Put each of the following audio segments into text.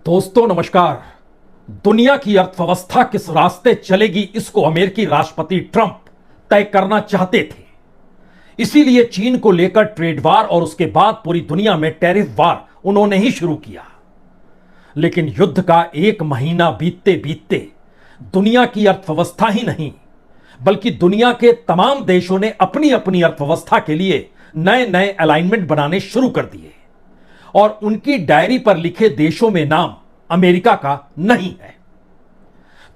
दोस्तों नमस्कार। दुनिया की अर्थव्यवस्था किस रास्ते चलेगी, इसको अमेरिकी राष्ट्रपति ट्रंप तय करना चाहते थे। इसीलिए चीन को लेकर ट्रेड वार और उसके बाद पूरी दुनिया में टैरिफ वार उन्होंने ही शुरू किया। लेकिन युद्ध का एक महीना बीतते बीतते दुनिया की अर्थव्यवस्था ही नहीं बल्कि दुनिया के तमाम देशों ने अपनी अपनी अर्थव्यवस्था के लिए नए नए अलाइनमेंट बनाने शुरू कर दिए और उनकी डायरी पर लिखे देशों में नाम अमेरिका का नहीं है।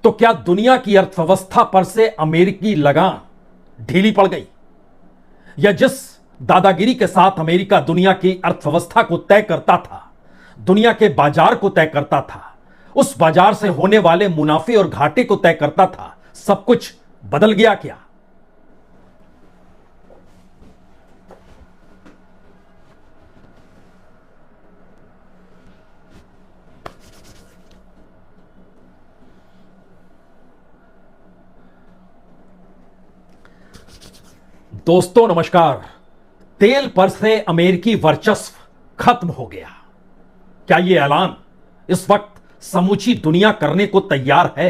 तो क्या दुनिया की अर्थव्यवस्था पर से अमेरिकी लगाम ढीली पड़ गई, या जिस दादागिरी के साथ अमेरिका दुनिया की अर्थव्यवस्था को तय करता था, दुनिया के बाजार को तय करता था, उस बाजार से होने वाले मुनाफे और घाटे को तय करता था, सब कुछ बदल गया क्या? दोस्तों नमस्कार। तेल पर से अमेरिकी वर्चस्व खत्म हो गया। क्या यह ऐलान इस वक्त समूची दुनिया करने को तैयार है?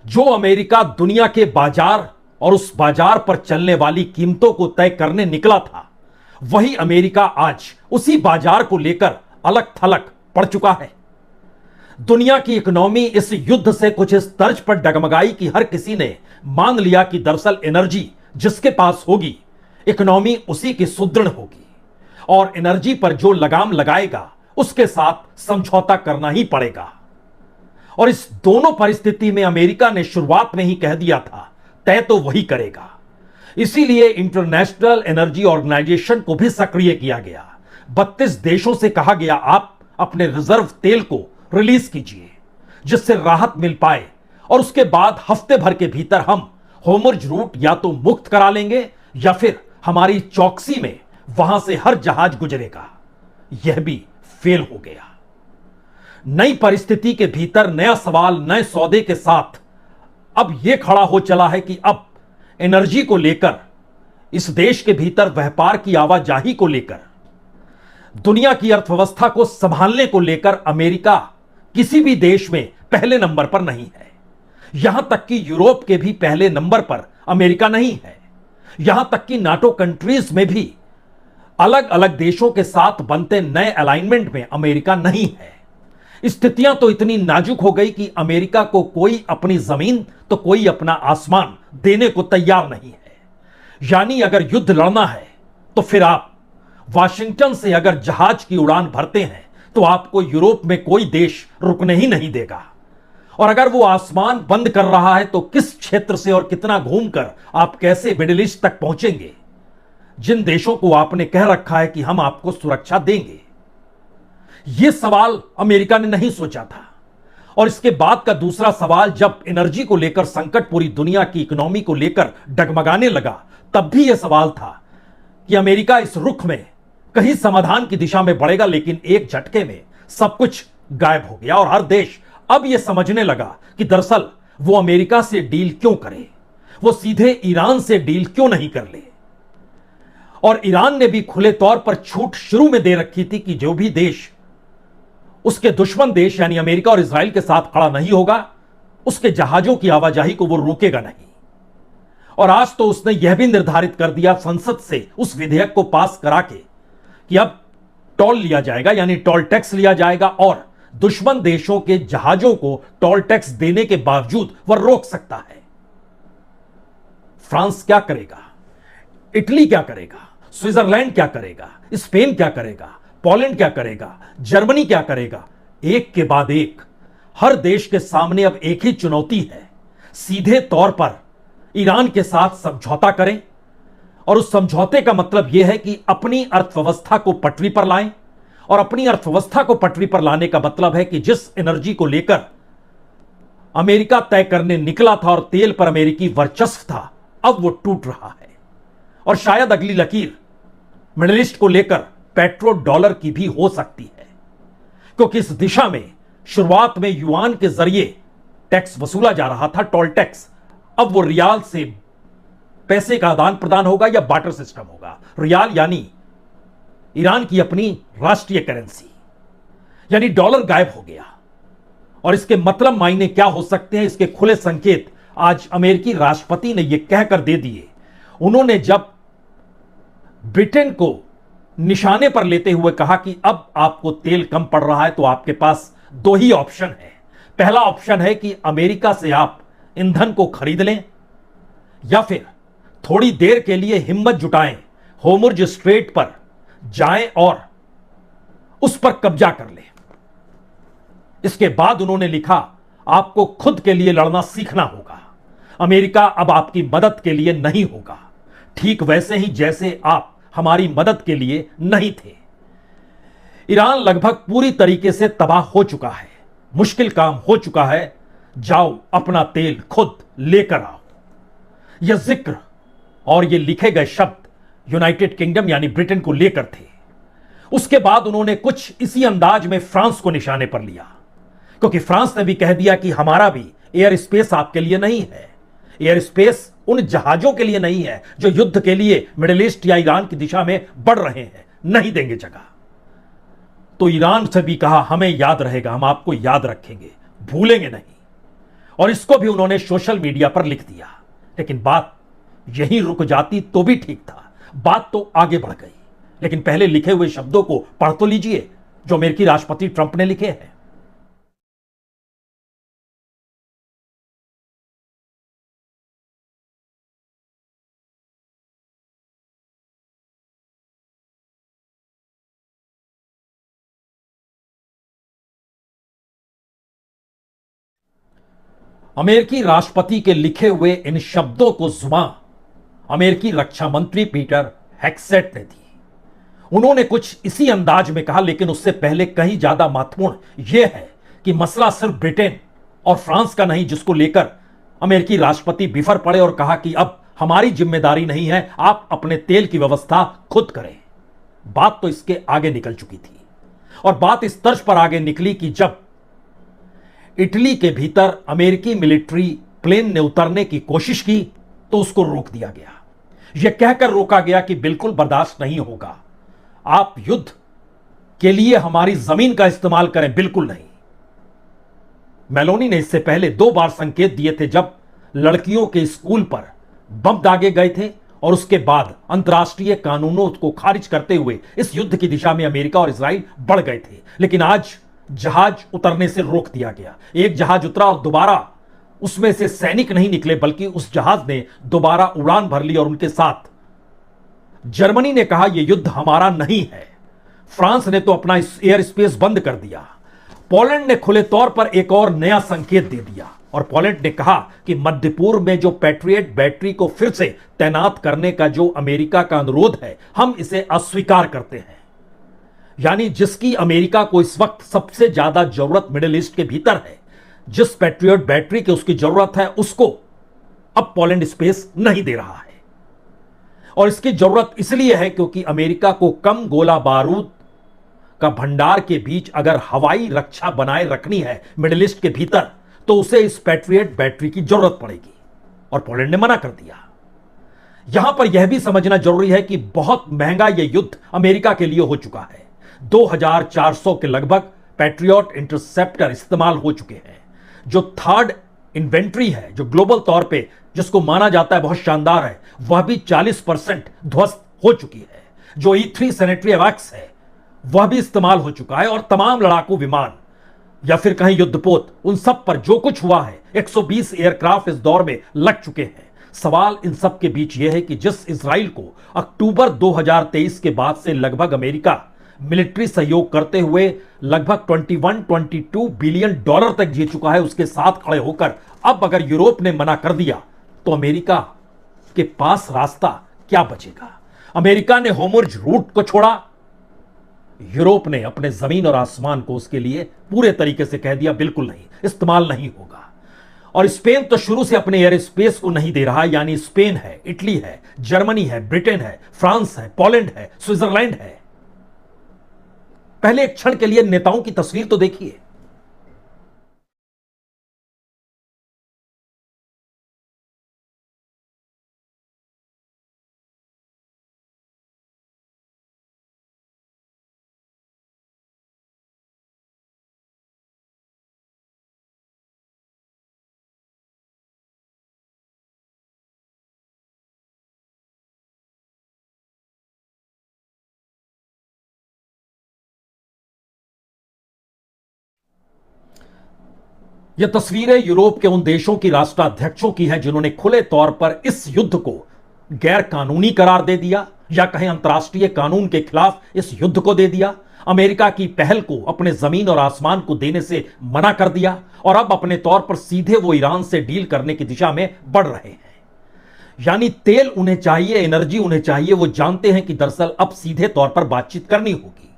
जो अमेरिका दुनिया के बाजार और उस बाजार पर चलने वाली कीमतों को तय करने निकला था, वही अमेरिका आज उसी बाजार को लेकर अलग थलग पड़ चुका है। दुनिया की इकोनॉमी इस युद्ध से कुछ इस तर्ज पर डगमगाई कि हर किसी ने मान लिया कि दरअसल एनर्जी जिसके पास होगी, इकोनॉमी उसी की सुदृढ़ होगी और एनर्जी पर जो लगाम लगाएगा उसके साथ समझौता करना ही पड़ेगा। और इस दोनों परिस्थिति में अमेरिका ने शुरुआत में ही कह दिया था तय तो वही करेगा। इसीलिए इंटरनेशनल एनर्जी ऑर्गेनाइजेशन को भी सक्रिय किया गया। 32 देशों से कहा गया आप अपने रिजर्व तेल को रिलीज कीजिए जिससे राहत मिल पाए, और उसके बाद हफ्ते भर के भीतर हम होर्मुज़ रूट या तो मुक्त करा लेंगे या फिर हमारी चौकसी में वहां से हर जहाज गुजरेगा। यह भी फेल हो गया। नई परिस्थिति के भीतर नया सवाल नए सौदे के साथ अब यह खड़ा हो चला है कि अब एनर्जी को लेकर, इस देश के भीतर व्यापार की आवाजाही को लेकर, दुनिया की अर्थव्यवस्था को संभालने को लेकर अमेरिका किसी भी देश में पहले नंबर पर नहीं है। यहां तक कि यूरोप के भी पहले नंबर पर अमेरिका नहीं है। यहां तक कि नाटो कंट्रीज में भी अलग अलग देशों के साथ बनते नए अलाइनमेंट में अमेरिका नहीं है। स्थितियां तो इतनी नाजुक हो गई कि अमेरिका को कोई अपनी जमीन तो कोई अपना आसमान देने को तैयार नहीं है। यानी अगर युद्ध लड़ना है तो फिर आप वाशिंगटन से अगर जहाज की उड़ान भरते हैं तो आपको यूरोप में कोई देश रुकने ही नहीं देगा। और अगर वो आसमान बंद कर रहा है तो किस क्षेत्र से और कितना घूमकर आप कैसे मिडिल ईस्ट तक पहुंचेंगे, जिन देशों को आपने कह रखा है कि हम आपको सुरक्षा देंगे? यह सवाल अमेरिका ने नहीं सोचा था। और इसके बाद का दूसरा सवाल, जब एनर्जी को लेकर संकट पूरी दुनिया की इकोनॉमी को लेकर डगमगाने लगा, तब भी यह सवाल था कि अमेरिका इस रुख में कहीं समाधान की दिशा में बढ़ेगा। लेकिन एक झटके में सब कुछ गायब हो गया और हर देश अब यह समझने लगा कि दरअसल वो अमेरिका से डील क्यों करे, वो सीधे ईरान से डील क्यों नहीं कर ले। और ईरान ने भी खुले तौर पर छूट शुरू में दे रखी थी कि जो भी देश उसके दुश्मन देश यानी अमेरिका और इजराइल के साथ खड़ा नहीं होगा, उसके जहाजों की आवाजाही को वो रोकेगा नहीं। और आज तो उसने यह भी निर्धारित कर दिया संसद से उस विधेयक को पास करा के कि अब टोल लिया जाएगा, यानी टोल टैक्स लिया जाएगा और दुश्मन देशों के जहाजों को टोल टैक्स देने के बावजूद वह रोक सकता है। फ्रांस क्या करेगा, इटली क्या करेगा, स्विट्जरलैंड क्या करेगा, स्पेन क्या करेगा, पोलैंड क्या करेगा, जर्मनी क्या करेगा? एक के बाद एक हर देश के सामने अब एक ही चुनौती है, सीधे तौर पर ईरान के साथ समझौता करें। और उस समझौते का मतलब यह है कि अपनी अर्थव्यवस्था को पटरी पर लाएं। और अपनी अर्थव्यवस्था को पटरी पर लाने का मतलब है कि जिस एनर्जी को लेकर अमेरिका तय करने निकला था और तेल पर अमेरिकी वर्चस्व था, अब वो टूट रहा है। और शायद अगली लकीर मिडिल ईस्ट को लेकर पेट्रो डॉलर की भी हो सकती है, क्योंकि इस दिशा में शुरुआत में युआन के जरिए टैक्स वसूला जा रहा था, टोल टैक्स। अब वो रियाल से पैसे का आदान प्रदान होगा या बार्टर सिस्टम होगा। रियाल यानी ईरान की अपनी राष्ट्रीय करेंसी, यानी डॉलर गायब हो गया। और इसके मतलब मायने क्या हो सकते हैं, इसके खुले संकेत आज अमेरिकी राष्ट्रपति ने यह कहकर दे दिए। उन्होंने जब ब्रिटेन को निशाने पर लेते हुए कहा कि अब आपको तेल कम पड़ रहा है तो आपके पास दो ही ऑप्शन है। पहला ऑप्शन है कि अमेरिका से आप ईंधन को खरीद लें, या फिर थोड़ी देर के लिए हिम्मत जुटाएं, होर्मुज़ स्ट्रेट पर जाएं और उस पर कब्जा कर लें। इसके बाद उन्होंने लिखा, आपको खुद के लिए लड़ना सीखना होगा। अमेरिका अब आपकी मदद के लिए नहीं होगा, ठीक वैसे ही जैसे आप हमारी मदद के लिए नहीं थे। ईरान लगभग पूरी तरीके से तबाह हो चुका है, मुश्किल काम हो चुका है। जाओ अपना तेल खुद लेकर आओ। यह जिक्र और ये लिखे गए शब्द यूनाइटेड किंगडम यानी ब्रिटेन को लेकर थे। उसके बाद उन्होंने कुछ इसी अंदाज में फ्रांस को निशाने पर लिया, क्योंकि फ्रांस ने भी कह दिया कि हमारा भी एयर स्पेस आपके लिए नहीं है। एयर स्पेस उन जहाजों के लिए नहीं है जो युद्ध के लिए मिडिल ईस्ट या ईरान की दिशा में बढ़ रहे हैं, नहीं देंगे जगह। तो ईरान से भी कहा, हमें याद रहेगा, हम आपको याद रखेंगे, भूलेंगे नहीं। और इसको भी उन्होंने सोशल मीडिया पर लिख दिया। लेकिन बात यहीं रुक जाती तो भी ठीक था, बात तो आगे बढ़ गई। लेकिन पहले लिखे हुए शब्दों को पढ़ तो लीजिए जो अमेरिकी राष्ट्रपति ट्रंप ने लिखे हैं। अमेरिकी राष्ट्रपति के लिखे हुए इन शब्दों को जुबान अमेरिकी रक्षा मंत्री पीटर हेग्सेट ने दी। उन्होंने कुछ इसी अंदाज में कहा, लेकिन उससे पहले कहीं ज्यादा महत्वपूर्ण यह है कि मसला सिर्फ ब्रिटेन और फ्रांस का नहीं, जिसको लेकर अमेरिकी राष्ट्रपति बिफर पड़े और कहा कि अब हमारी जिम्मेदारी नहीं है, आप अपने तेल की व्यवस्था खुद करें। बात तो इसके आगे निकल चुकी थी, और बात इस तर्ज पर आगे निकली कि जब इटली के भीतर अमेरिकी मिलिट्री प्लेन ने उतरने की कोशिश की तो उसको रोक दिया गया। यह कहकर रोका गया कि बिल्कुल बर्दाश्त नहीं होगा, आप युद्ध के लिए हमारी जमीन का इस्तेमाल करें, बिल्कुल नहीं। मेलोनी ने इससे पहले 2 बार संकेत दिए थे, जब लड़कियों के स्कूल पर बम दागे गए थे, और उसके बाद अंतर्राष्ट्रीय कानूनों को खारिज करते हुए इस युद्ध की दिशा में अमेरिका और इजराइल बढ़ गए थे। लेकिन आज जहाज उतरने से रोक दिया गया। एक जहाज उतरा और दोबारा उसमें से सैनिक नहीं निकले, बल्कि उस जहाज ने दोबारा उड़ान भर ली और उनके साथ जर्मनी ने कहा यह युद्ध हमारा नहीं है। फ्रांस ने तो अपना एयर स्पेस बंद कर दिया। पोलैंड ने खुले तौर पर एक और नया संकेत दे दिया, और पोलैंड ने कहा कि मध्य पूर्व में जो पैट्रियट बैटरी को फिर से तैनात करने का जो अमेरिका का अनुरोध है, हम इसे अस्वीकार करते हैं। यानी जिसकी अमेरिका को इस वक्त सबसे ज्यादा जरूरत मिडिल ईस्ट के भीतर है, जिस पैट्रियट बैटरी की उसकी जरूरत है, उसको अब पोलैंड स्पेस नहीं दे रहा है। और इसकी जरूरत इसलिए है क्योंकि अमेरिका को कम गोला बारूद का भंडार के बीच अगर हवाई रक्षा बनाए रखनी है मिडिल ईस्ट के भीतर, तो उसे इस पैट्रियट बैटरी की जरूरत पड़ेगी, और पोलैंड ने मना कर दिया। यहां पर यह भी समझना जरूरी है कि बहुत महंगा यह युद्ध अमेरिका के लिए हो चुका है। 2400 के लगभग पैट्रियट इंटरसेप्टर इस्तेमाल हो चुके हैं। जो थर्ड इन्वेंट्री है, जो ग्लोबल तौर पे जिसको माना जाता है बहुत शानदार है, वह भी 40% ध्वस्त हो चुकी है। जो E3 सैनिटरी एवैक्स है वह भी इस्तेमाल हो चुका है, और तमाम लड़ाकू विमान या फिर कहीं युद्धपोत, उन सब पर जो कुछ हुआ है, 120 एयरक्राफ्ट इस दौर में लग चुके हैं। सवाल इन सब के बीच यह है कि जिस इजराइल को अक्टूबर 2023 के बाद से लगभग अमेरिका मिलिट्री सहयोग करते हुए लगभग 22 बिलियन डॉलर तक जीत चुका है, उसके साथ खड़े होकर अब अगर यूरोप ने मना कर दिया तो अमेरिका के पास रास्ता क्या बचेगा? अमेरिका ने होर्मुज़ रूट को छोड़ा, यूरोप ने अपने जमीन और आसमान को उसके लिए पूरे तरीके से कह दिया बिल्कुल नहीं, इस्तेमाल नहीं होगा। और स्पेन तो शुरू से अपने एयर स्पेस को नहीं दे रहा, यानी स्पेन है, इटली है, जर्मनी है, ब्रिटेन है, फ्रांस है, पोलैंड है, स्विट्जरलैंड है। पहले एक क्षण के लिए नेताओं की तस्वीर तो देखिए। यह तस्वीरें यूरोप के उन देशों की राष्ट्राध्यक्षों की हैं जिन्होंने खुले तौर पर इस युद्ध को गैर कानूनी करार दे दिया, या कहें अंतर्राष्ट्रीय कानून के खिलाफ इस युद्ध को दे दिया। अमेरिका की पहल को अपने जमीन और आसमान को देने से मना कर दिया और अब अपने तौर पर सीधे वो ईरान से डील करने की दिशा में बढ़ रहे हैं। यानी तेल उन्हें चाहिए, एनर्जी उन्हें चाहिए। वो जानते हैं कि दरअसल अब सीधे तौर पर बातचीत करनी होगी।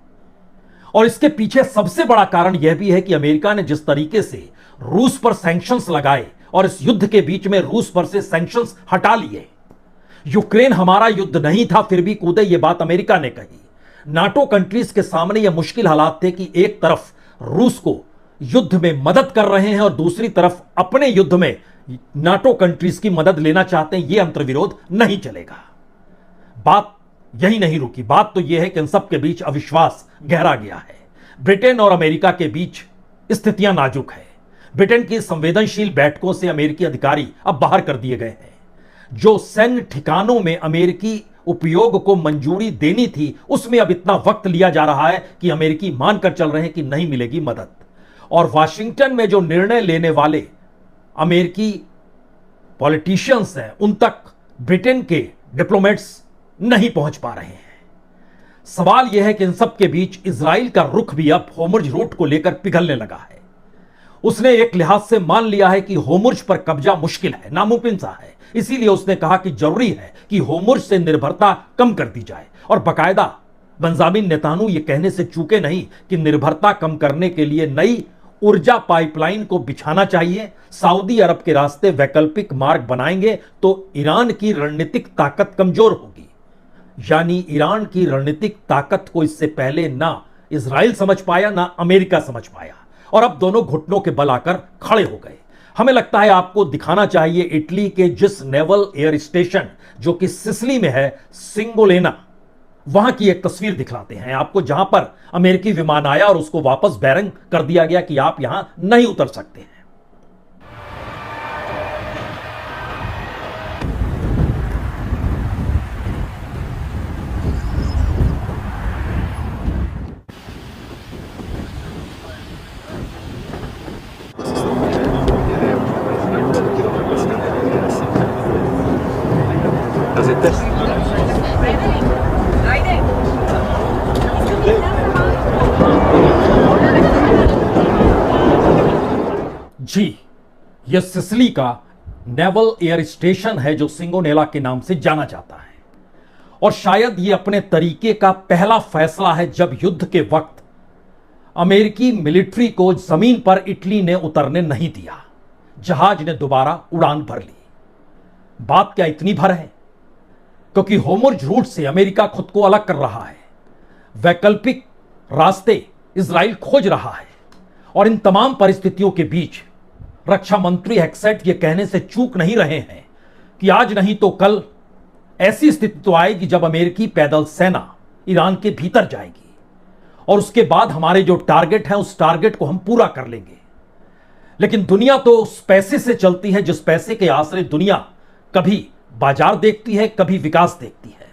और इसके पीछे सबसे बड़ा कारण यह भी है कि अमेरिका ने जिस तरीके से रूस पर सैंक्शंस लगाए और इस युद्ध के बीच में रूस पर से सैंक्शंस हटा लिए। यूक्रेन हमारा युद्ध नहीं था, फिर भी कूदे, यह बात अमेरिका ने कही। नाटो कंट्रीज के सामने यह मुश्किल हालात थे कि एक तरफ रूस को युद्ध में मदद कर रहे हैं और दूसरी तरफ अपने युद्ध में नाटो कंट्रीज की मदद लेना चाहते हैं। यह अंतर्विरोध नहीं चलेगा। बात यही नहीं रुकी। बात तो यह है कि इन सब के बीच अविश्वास गहरा गया है। ब्रिटेन और अमेरिका के बीच स्थितियां नाजुक है। ब्रिटेन की संवेदनशील बैठकों से अमेरिकी अधिकारी अब बाहर कर दिए गए हैं। जो सैन्य ठिकानों में अमेरिकी उपयोग को मंजूरी देनी थी, उसमें अब इतना वक्त लिया जा रहा है कि अमेरिकी मानकर चल रहे हैं कि नहीं मिलेगी मदद। और वाशिंगटन में जो निर्णय लेने वाले अमेरिकी पॉलिटिशियंस हैं, उन तक ब्रिटेन के डिप्लोमेट्स नहीं पहुंच पा रहे हैं। सवाल यह है कि इन सब के बीच इजराइल का रुख भी अब होर्मुज़ रूट को लेकर पिघलने लगा है। उसने एक लिहाज से मान लिया है कि होर्मुज़ पर कब्जा मुश्किल है, नामुमकिन सा है। इसीलिए उसने कहा कि जरूरी है कि होर्मुज़ से निर्भरता कम कर दी जाए। और बाकायदा बेंजामिन नेतान्याहू यह कहने से चूके नहीं कि निर्भरता कम करने के लिए नई ऊर्जा पाइपलाइन को बिछाना चाहिए। सऊदी अरब के रास्ते वैकल्पिक मार्ग बनाएंगे तो ईरान की रणनीतिक ताकत कमजोर होगी। यानी ईरान की रणनीतिक ताकत को इससे पहले ना इजराइल समझ पाया, ना अमेरिका समझ पाया, और अब दोनों घुटनों के बल आकर खड़े हो गए। हमें लगता है आपको दिखाना चाहिए इटली के जिस नेवल एयर स्टेशन जो कि सिसिली में है, सिंगोलेना, वहां की एक तस्वीर दिखलाते हैं आपको, जहां पर अमेरिकी विमान आया और उसको वापस बैरंग कर दिया गया कि आप यहां नहीं उतर सकते हैं। जी, यह सिसिली का नेवल एयर स्टेशन है जो सिंगोनेला के नाम से जाना जाता है। और शायद यह अपने तरीके का पहला फैसला है जब युद्ध के वक्त अमेरिकी मिलिट्री को जमीन पर इटली ने उतरने नहीं दिया। जहाज ने दोबारा उड़ान भर ली। बात क्या इतनी भर है? क्योंकि होर्मुज़ रूट से अमेरिका खुद को अलग कर रहा है, वैकल्पिक रास्ते इजराइल खोज रहा है। और इन तमाम परिस्थितियों के बीच रक्षा मंत्री हेक्सेट ये कहने से चूक नहीं रहे हैं कि आज नहीं तो कल ऐसी स्थिति तो आएगी जब अमेरिकी पैदल सेना ईरान के भीतर जाएगी और उसके बाद हमारे जो टारगेट है उस टारगेट को हम पूरा कर लेंगे। लेकिन दुनिया तो उस पैसे से चलती है जिस पैसे के आश्रय दुनिया कभी बाजार देखती है, कभी विकास देखती है,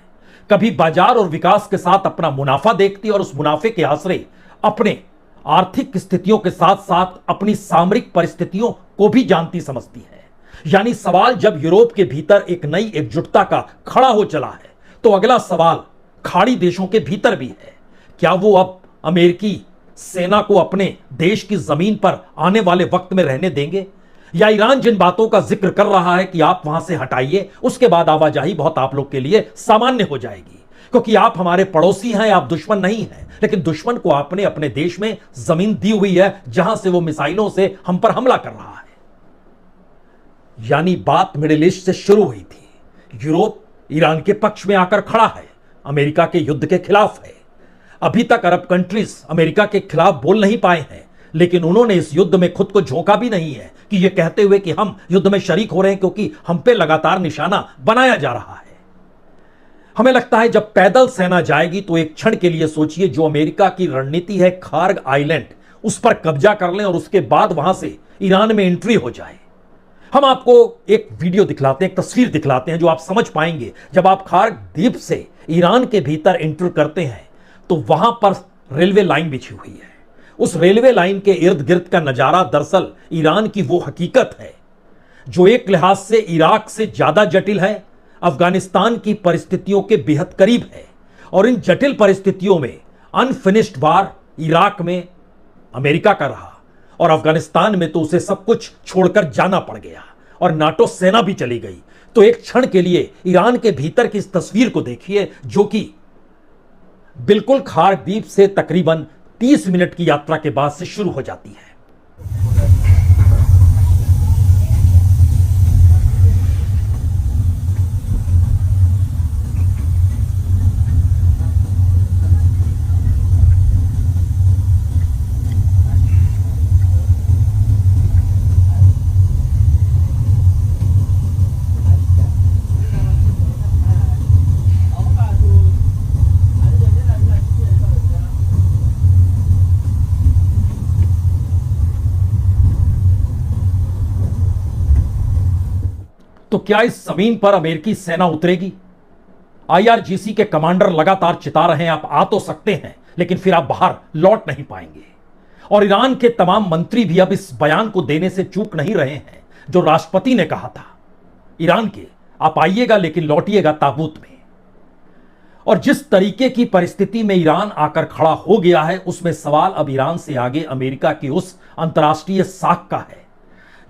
कभी बाजार और विकास के साथ अपना मुनाफा देखती है और उस मुनाफे के आश्रय अपने आर्थिक स्थितियों के साथ साथ अपनी सामरिक परिस्थितियों को भी जानती समझती है। यानी सवाल जब यूरोप के भीतर एक नई एकजुटता का खड़ा हो चला है तो अगला सवाल खाड़ी देशों के भीतर भी है। क्या वो अब अमेरिकी सेना को अपने देश की जमीन पर आने वाले वक्त में रहने देंगे, या ईरान जिन बातों का जिक्र कर रहा है कि आप वहां से हटाइए, उसके बाद आवाजाही बहुत आप लोग के लिए सामान्य हो जाएगी क्योंकि आप हमारे पड़ोसी हैं, आप दुश्मन नहीं हैं। लेकिन दुश्मन को आपने अपने देश में जमीन दी हुई है जहां से वो मिसाइलों से हम पर हमला कर रहा है। यानी बात मिडिल ईस्ट से शुरू हुई थी। यूरोप ईरान के पक्ष में आकर खड़ा है, अमेरिका के युद्ध के खिलाफ है। अभी तक अरब कंट्रीज अमेरिका के खिलाफ बोल नहीं पाए हैं, लेकिन उन्होंने इस युद्ध में खुद को झोंका भी नहीं है कि यह कहते हुए कि हम युद्ध में शरीक हो रहे हैं क्योंकि हम पे लगातार निशाना बनाया जा रहा है। हमें लगता है जब पैदल सेना जाएगी तो एक क्षण के लिए सोचिए, जो अमेरिका की रणनीति है खार्ग आइलैंड उस पर कब्जा कर लें और उसके बाद वहां से ईरान में एंट्री हो जाए। हम आपको एक वीडियो दिखलाते हैं, एक तस्वीर दिखलाते हैं जो आप समझ पाएंगे। जब आप खार्ग द्वीप से ईरान के भीतर एंटर करते हैं तो वहां पर रेलवे लाइन बिछी हुई है। उस रेलवे लाइन के इर्द गिर्द का नजारा दरअसल ईरान की वो हकीकत है जो एक लिहाज से इराक से ज्यादा जटिल है, अफगानिस्तान की परिस्थितियों के बेहद करीब है। और इन जटिल परिस्थितियों में अनफिनिश्ड वार इराक में अमेरिका का रहा और अफगानिस्तान में तो उसे सब कुछ छोड़कर जाना पड़ गया और नाटो सेना भी चली गई। तो एक क्षण के लिए ईरान के भीतर की इस तस्वीर को देखिए जो कि बिल्कुल खार द्वीप से तकरीबन 30 मिनट की यात्रा के बाद से शुरू हो जाती है। तो क्या इस जमीन पर अमेरिकी सेना उतरेगी? आईआरजीसी के कमांडर लगातार चिता रहे हैं आप आ तो सकते हैं लेकिन फिर आप बाहर लौट नहीं पाएंगे। और ईरान के तमाम मंत्री भी अब इस बयान को देने से चूक नहीं रहे हैं जो राष्ट्रपति ने कहा था ईरान के, आप आइएगा लेकिन लौटिएगा ताबूत में। और जिस तरीके की परिस्थिति में ईरान आकर खड़ा हो गया है उसमें सवाल अब ईरान से आगे अमेरिका की उस अंतर्राष्ट्रीय साख का है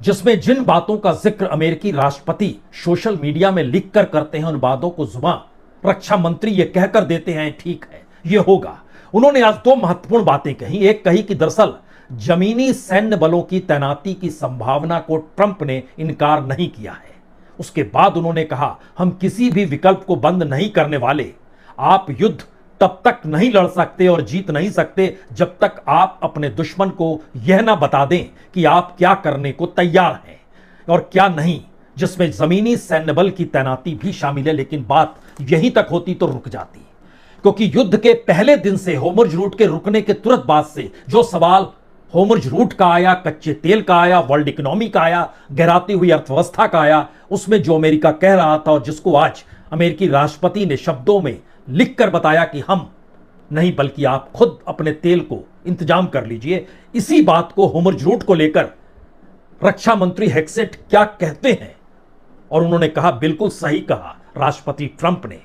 जिसमें जिन बातों का जिक्र अमेरिकी राष्ट्रपति सोशल मीडिया में लिखकर करते हैं उन बातों को जुबान रक्षा मंत्री ये कहकर देते हैं ठीक है ये होगा। उन्होंने आज दो महत्वपूर्ण बातें कही। एक कही कि दरअसल जमीनी सैन्य बलों की तैनाती की संभावना को ट्रंप ने इनकार नहीं किया है। उसके बाद उन्होंने कहा हम किसी भी विकल्प को बंद नहीं करने वाले। आप युद्ध तब तक नहीं लड़ सकते और जीत नहीं सकते जब तक आप अपने दुश्मन को यह ना बता दें कि आप क्या करने को तैयार हैं और क्या नहीं, जिसमें जमीनी सैन्य बल की तैनाती भी शामिल है। लेकिन बात यहीं तक होती तो रुक जाती, क्योंकि युद्ध के पहले दिन से होर्मुज़ रूट के रुकने के तुरंत बाद से जो सवाल होर्मुज़ रूट का आया, कच्चे तेल का आया, वर्ल्ड इकोनॉमी का आया, गिराती हुई अर्थव्यवस्था का आया, उसमें जो अमेरिका कह रहा था और जिसको आज अमेरिकी राष्ट्रपति ने शब्दों में लिखकर बताया कि हम नहीं बल्कि आप खुद अपने तेल को इंतजाम कर लीजिए, इसी बात को होर्मुज़ रूट को लेकर रक्षा मंत्री हेक्सेट क्या कहते हैं। और उन्होंने कहा, बिल्कुल सही कहा राष्ट्रपति ट्रंप ने,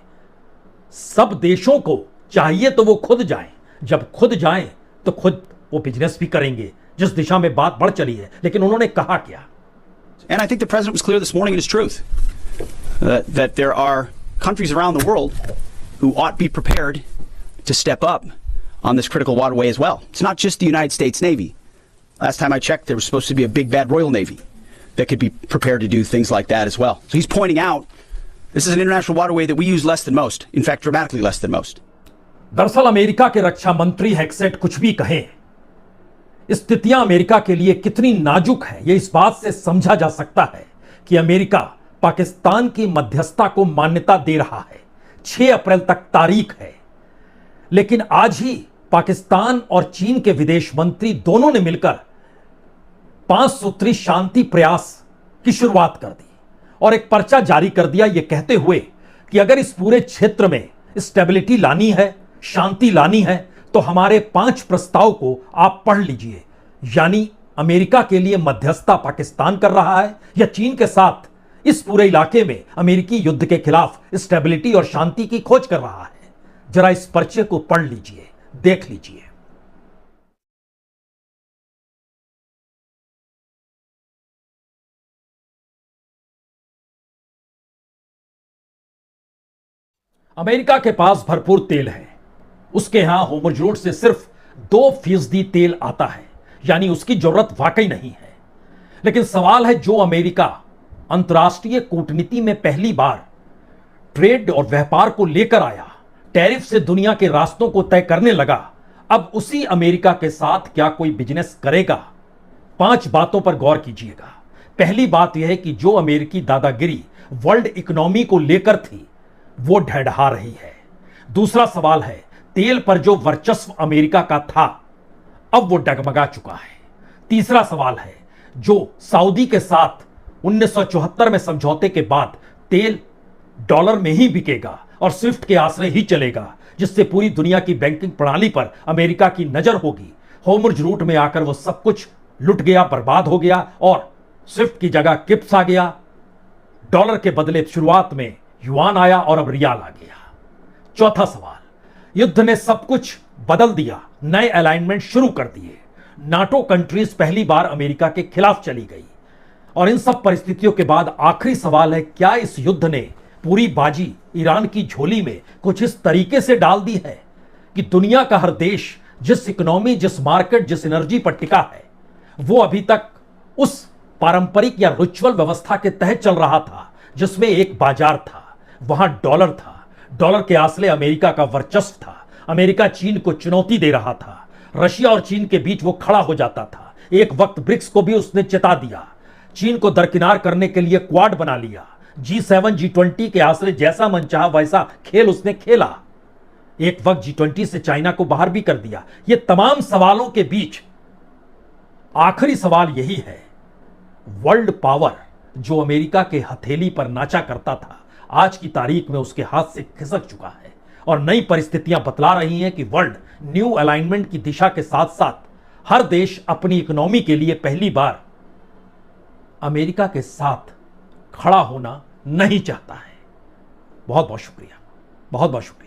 सब देशों को चाहिए तो वो खुद जाएं, जब खुद जाएं तो खुद वो बिजनेस भी करेंगे, जिस दिशा में बात बढ़ चली है। लेकिन उन्होंने कहा क्या? And I think the president was clear this morning in his truth that there are countries around the world who ought to be prepared to step up on this critical waterway as well. It's not just the United States Navy. Last time I checked, there was supposed to be a big bad Royal Navy that could be prepared to do things like that as well. So he's pointing out this is an international waterway that we use less than most, in fact dramatically less than most. दरअसल America के रक्षा मंत्री हेक्सेट कुछ भी कहें, स्थितियां America के लिए कितनी नाजुक है यह इस बात से समझा जा सकता है कि अमेरिका पाकिस्तान की मध्यस्थता को मान्यता दे रहा है। 6 अप्रैल तक तारीख है, लेकिन आज ही पाकिस्तान और चीन के विदेश मंत्री दोनों ने मिलकर 5 सूत्री शांति प्रयास की शुरुआत कर दी और एक पर्चा जारी कर दिया यह कहते हुए कि अगर इस पूरे क्षेत्र में स्टेबिलिटी लानी है, शांति लानी है, तो हमारे 5 प्रस्ताव को आप पढ़ लीजिए। यानी अमेरिका के लिए मध्यस्थता पाकिस्तान कर रहा है या चीन के साथ इस पूरे इलाके में अमेरिकी युद्ध के खिलाफ स्टेबिलिटी और शांति की खोज कर रहा है। जरा इस पर्चे को पढ़ लीजिए, देख लीजिए। अमेरिका के पास भरपूर तेल है। उसके यहां होर्मुज़ रूट से सिर्फ 2% तेल आता है, यानी उसकी जरूरत वाकई नहीं है। लेकिन सवाल है, जो अमेरिका अंतर्राष्ट्रीय कूटनीति में पहली बार ट्रेड और व्यापार को लेकर आया, टैरिफ से दुनिया के रास्तों को तय करने लगा, अब उसी अमेरिका के साथ क्या कोई बिजनेस करेगा? 5 बातों पर गौर कीजिएगा। पहली बात यह है कि जो अमेरिकी दादागिरी वर्ल्ड इकोनॉमी को लेकर थी वो ढहढहा रही है। दूसरा सवाल है, तेल पर जो वर्चस्व अमेरिका का था अब वो डगमगा चुका है। तीसरा सवाल है, जो सऊदी के साथ 1974 में समझौते के बाद तेल डॉलर में ही बिकेगा और स्विफ्ट के आश्रय ही चलेगा, जिससे पूरी दुनिया की बैंकिंग प्रणाली पर अमेरिका की नजर होगी। होर्मुज़ रूट में आकर वो सब कुछ लुट गया, बर्बाद हो गया और स्विफ्ट की जगह किप्स आ गया। डॉलर के बदले शुरुआत में युआन आया और अब रियाल आ गया। चौथा सवाल, युद्ध ने सब कुछ बदल दिया, नए अलाइनमेंट शुरू कर दिए, नाटो कंट्रीज पहली बार अमेरिका के खिलाफ चली गई। और इन सब परिस्थितियों के बाद आखिरी सवाल है, क्या इस युद्ध ने पूरी बाजी ईरान की झोली में कुछ इस तरीके से डाल दी है कि दुनिया का हर देश जिस इकोनॉमी, जिस मार्केट, जिस एनर्जी पर टिका है, वो अभी तक उस पारंपरिक या रिचुअल व्यवस्था के तहत चल रहा था जिसमें एक बाजार था, वहां डॉलर था, डॉलर के आसले अमेरिका का वर्चस्व था, अमेरिका चीन को चुनौती दे रहा था, रशिया और चीन के बीच वो खड़ा हो जाता था। एक वक्त ब्रिक्स को भी उसने चिता दिया, चीन को दरकिनार करने के लिए क्वाड बना लिया, G7 G20 के आसरे जैसा मन चाहा वैसा खेल उसने खेला। एक वक्त G20 से चाइना को बाहर भी कर दिया। ये तमाम सवालों के बीच आखिरी सवाल यही है, वर्ल्ड पावर जो अमेरिका के हथेली पर नाचा करता था, आज की तारीख में उसके हाथ से खिसक चुका है और नई परिस्थितियां बतला रही हैं कि वर्ल्ड न्यू अलाइनमेंट की दिशा के साथ साथ हर देश अपनी इकोनॉमी के लिए पहली बार अमेरिका के साथ खड़ा होना नहीं चाहता है। बहुत बहुत शुक्रिया, बहुत बहुत शुक्रिया।